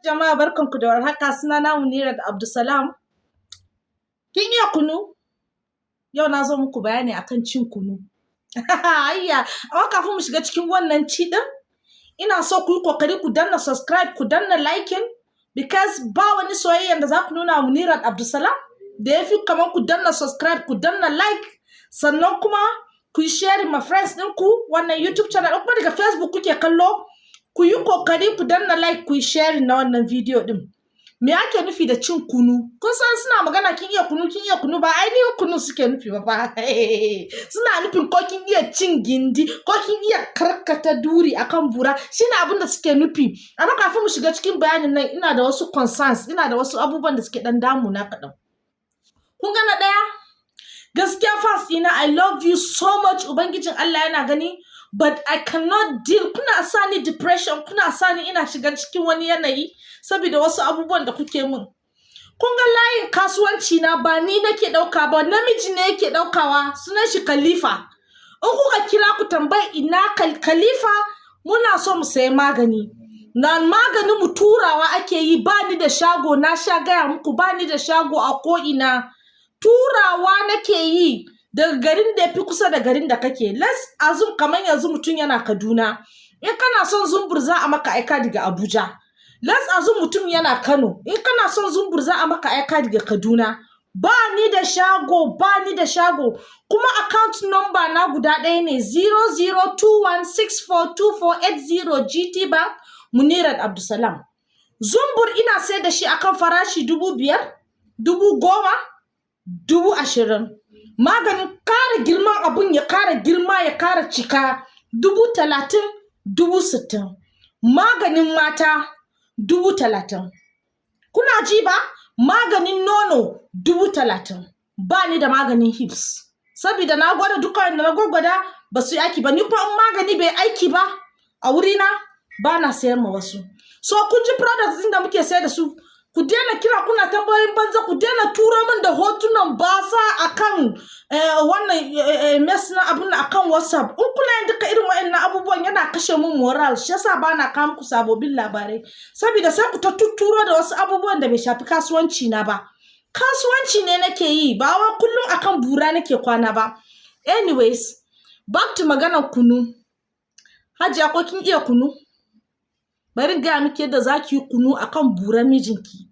Jama'a barkanku da warhaka, sunana Munirat Abdulsalam. Kin iya kunu? Yau na zo muku bayani akan cin kunu. Ayya, amma kafin mu shiga cikin wannan ci din, ina so ku yi kokari ku danna subscribe, ku danna liking, because ba wani soyayyen da za ku nuna Munirat Abdulsalam da ya fi kamar ku danna subscribe, ku danna like, sannan kuma ku yi sharing ma friends ɗinku wannan YouTube channel, kuma daga Facebook kuke kallo, ku yi kokari ku danna like, ku yi sharing na wannan video din. Me ake nufi da cin kunu? Kun san suna magana kin iya kunu ba ainihin kunu suke nufi ba. Suna nufin ko kin iya cin gindi, ko kin iya karkata duri akan bura, shine abin da suke nufi. Amma kafin mu shiga cikin bayanin nan, ina da wasu concerns, ina da wasu abubuwan da suke dan damuna kaɗan. Kun ga na ɗaya? Gaskiya fans ina, I love you so much, Ubangijin Allah yana gani, but I cannot deal. Kuna sani depression, kuna sani ina shiga cikin wani yanayi saboda wasu abubuwan da kuke mun. Kun ga layin kasuwanci na ba ni nake dauka ba, namiji ne yake daukawa, sunan shi Khalifa. In kuka kira ku tambayi ina Khalifa, muna so mu sayi magani. Na maganin mu turawa ake yi, ba ni da shago, na sha gaya muku ba ni da shago a ko ina. Turawa nake yi daga garin da yafi kusa da garin da kake. Let's assume kamar yanzu mutum yana Kaduna. In kana son zumbur za a maka aika daga Abuja. Let's assume mutum yana Kano. In kana son zumbur za a maka aika daga Kaduna. Ba ni da shago, ba ni da shago. Kuma account number na guda ɗaya ne, 0021642480 GT Bank, Munirat Abdulsalam. Zumbur ina sai da shi akan farashi 5,000, 10,000, 20,000. Maganin kara girman abun ya kara girma ya kara cika 30,000, 60,000. Maganin mata 30,000. Kuna ji ba? Maganin nono 30,000. Ba ni da maganin hips, saboda na gwada duka wanda na gwagwada ba su yi aiki ba. Ni kuma in magani bai aiki ba a wurina, ba na sayar ma wasu. So kun ji products din da muke sayar da su. Ku daina kira kuna tambayoyin banza, ku daina turo min da hotunan basa akan wannan mess na abun akan WhatsApp. In kuna yin duka irin waɗannan abubuwan yana kashe mun moral, shi yasa bana kawo muku sababbin labarai. Saboda sai ku ta tuturo da wasu abubuwan da bai shafi kasuwanci na ba. Kasuwanci ne nake yi, ba wa kullum akan bura nake kwana ba. Anyways, back to maganar kunu. Hajiya ko kin iya kunu? Bari in gaya miki yadda za ki yi kunu akan buran mijinki.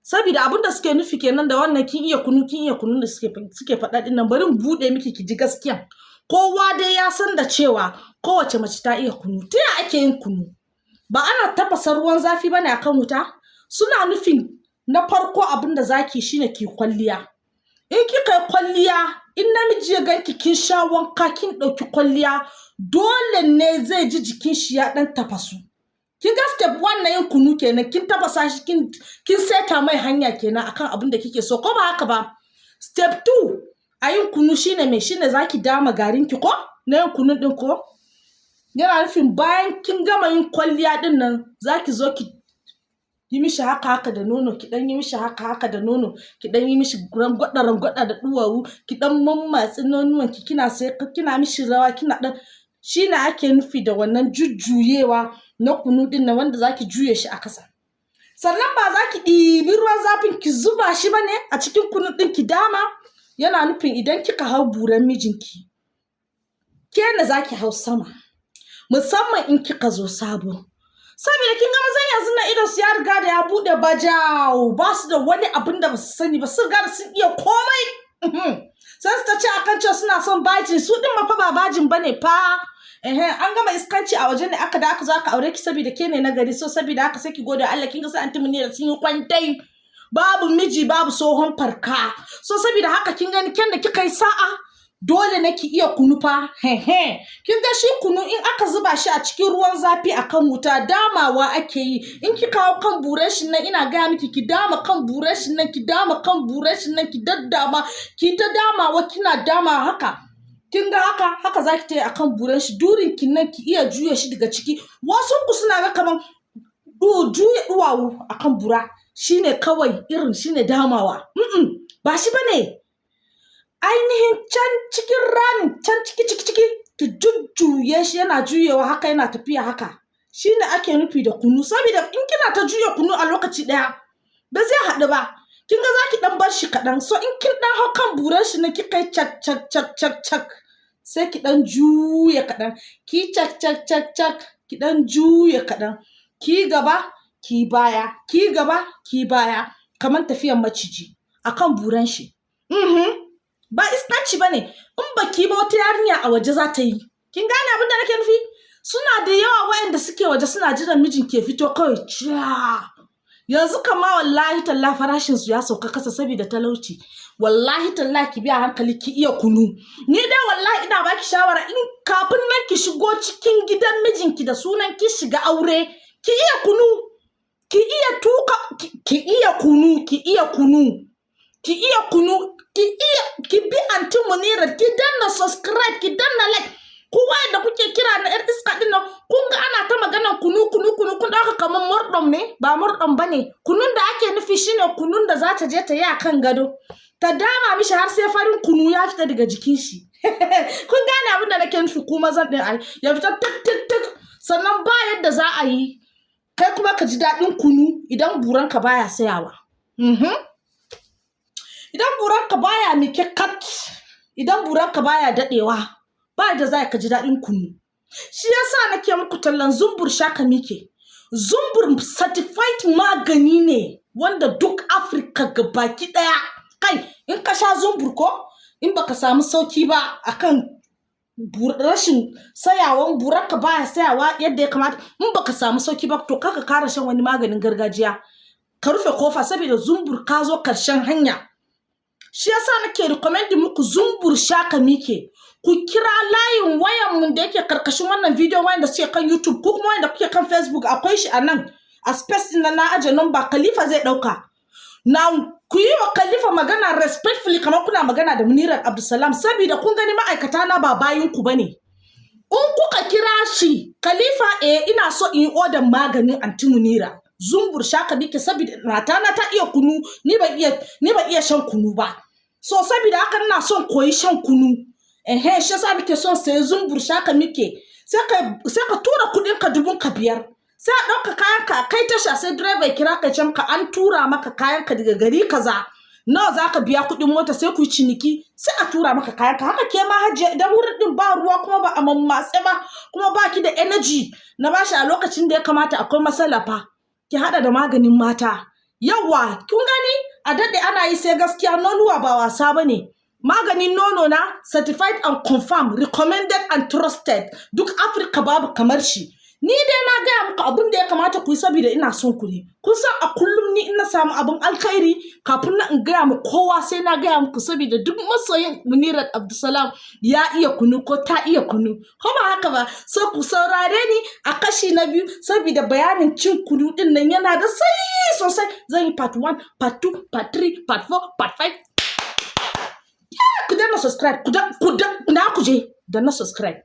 Saboda abin da suke nufi kenan da wannan kin iya kunu da suke faɗa ɗin nan, bari in buɗe miki ki ji gaskiya. Kowa dai ya san da cewa kowace mace ta iya kunu. Ta yaya ake yin kunu? Ba ana tafasa ruwan zafi bane akan wuta? Suna nufin na farko abin da zaki shine ki kwalliya. In kika yi kwalliya, in namiji ya ganki kin sha wanka kin ɗauki kwalliya, dole ne zai ji jikin shi ya ɗan tafasu. Kin ga step 1 na yin kunu kenan, kin tafasa shi, kin seta mai hanya kenan akan abin da kike so, ko ba haka ba? Step 2 a yin kunu shine me? Shine zaki dama garin ki ko? Na yin kunu din ko? Yana nufin bayan kin gama yin kwalliya din nan, zaki zo ki yi mishi haka da nono, ki dan yi mishi haka da nono, ki dan yi mishi rangwada da duwawu, ki dan mammatsi nonuwan ki, kina mishi rawa, kina dan, shine ake nufi da wannan jujjuyewa na kunu din nan, wanda zaki juye shi a kasa. Sannan ba za ki ɗibi ruwan zafin ki zuba shi bane a cikin kunu din ki dama. Yana nufin idan kika hau buran mijinki, ke ne zaki hau sama, musamman in kika zo sabo. Saboda kin ga mazan yanzu na idon su ya riga da ya bude bajaw, ba su da wani abin da ba su sani ba, sun riga da sun iya komai. Sai su ta ce akan cewa suna son bajin, su din ma fa ba bajin bane fa. An gama iskanci a waje ne aka zo aka aure ki saboda ke ne na gari, so saboda haka sai ki gode Allah, kin ga sai anti Munira sun yi kwantai, babu miji babu tsohon farka. So saboda haka kin gani ken da kika yi sa'a, dole ne ki iya kunu fa. Kin ga shi kunu in aka zuba shi a cikin ruwan zafi akan wuta, damawa ake yi. In ki kawo kan buren shi nan, ina gaya miki ki dama kan buren shi nan, ki dama kan buren shi nan, ki daddama, ki ta damawa, kina dama haka. Kin ga haka zaki ta yi akan buren shi, durin ki nan ki iya juya shi daga ciki. Wasu ku suna ga kaman juya duwawu akan bura shine kawai irin shine damawa. Ba shi bane. Ainihin can cikin ramin, can ciki ki jujjuye shi, yana juyewa haka, yana tafiya haka. shine ake nufi da kunu. Saboda in kina ta juya kunu a lokaci daya ba zai haɗu ba. Kin ga zaki dan bar shi kaɗan, so in kin dan hau kan buran shi na kika yi cak cak cak cak cak, sai ki dan juya kaɗan, ki cak cak cak cak, ki dan juya kaɗan, ki gaba ki baya, ki gaba ki baya, kamar tafiyan maciji akan buran shi. Ba iskanci bane, in baki ba wata yarinya a waje za ta yi. Kin gane abin da nake nufi? Suna da yawa waɗanda suke waje suna jiran mijin ke fito kawai ciya. Yanzu kama wallahi talla farashin su ya sauka kasa saboda talauci. Wallahi talla ki biya hankali ki iya kunu. Ni dai wallahi ina baki shawara, in kafin nan ki shigo cikin gidan mijinki da sunan ki shiga aure, ki iya kunu, ki iya tuka, ki iya kunu, ki iya kunu, ki iya kunu, ki bi anti Munira, ki danna subscribe, ki danna like. Kowa da kuke kira na yar iska din nan, kun ga ana ta maganar kunu kun dauka kamar murdom ne, ba murdom bane. Kunun da ake nufi shine kunun da za ta je ta yi a kan gado, ta dama mishi har sai farin kunu ya fita daga jikin shi. Kun gane abin da nake nufi? Kuma zan din ai ya fita tik sannan ba yadda za a yi kai kuma ka ji daɗin kunu idan buranka baya sayawa. Idan buranka baya mike kat, idan buranka baya dadewa, ba da za ka ji daɗin kunu. Shi yasa nake muku tallan zumbur shaka mike. Zumbur certified magani ne wanda duk Africa gabaki daya. Kai in ka sha zumbur ko, in baka samu sauki ba akan rashin sayawan buranka baya sayawa yadda ya kamata, in baka samu sauki ba to kaka kara shan wani maganin gargajiya, ka rufe kofa saboda zumbur ka zo karshen hanya. Shi yasa nake recommend muku zumbur shaka mike. Ku kira layin wayan mun da yake karkashin wannan video, wanda suke kan YouTube ko kuma wanda kuke kan Facebook, akwai shi anan a space din na aje number, Khalifa zai dauka. Now ku yi wa Khalifa magana respectfully kamar kuna magana da Munirat Abdulsalam, saboda kun gani ma'aikata na ba bayin ku bane. In kuka kira shi Khalifa, ina so in order maganin anti Munira zumbur shaka mike, saboda matana ta iya kunu, ni ba iya shan kunu ba. So saboda haka ina son koyi shan kunu. Shi yasa nake son sai zumbur shaka mike. Sai ka tura kudin ka 5,000, sai a dauka kayan ka kai tasha, sai driver kira ka ce maka an tura maka kayan ka daga gari kaza, nawa zaka biya kudin mota, sai ku yi ciniki, sai a tura maka kayan ka. Haka ke ma hajiya, idan wurin din ba ruwa kuma ba a mammatse ba, kuma baki da energy na bashi a lokacin da ya kamata, akwai matsala fa, ki hada da maganin mata. Yawa kun gani, a dade ana yi sai gaskiya, nonuwa ba wasa bane. Maganin nono na certified and confirmed, recommended and trusted. Duk Africa babu kamar shi. Ni dai na gaya muku abin da ya kamata ku yi saboda ina son ku ne. Kun san a kullum ni ina samu abin alkhairi kafin na in gaya mu kowa, sai na gaya muku, saboda duk masoyin Munirat Abdulsalam ya iya kunu ko ta iya kunu. Ko ba haka ba? So ku saurare ni a kashi na biyu, saboda bayanin cin kunu din nan yana da sai sosai. Zan yi part 1, part 2, part 3, part 4, part 5. Ku danna subscribe, ku je danna subscribe.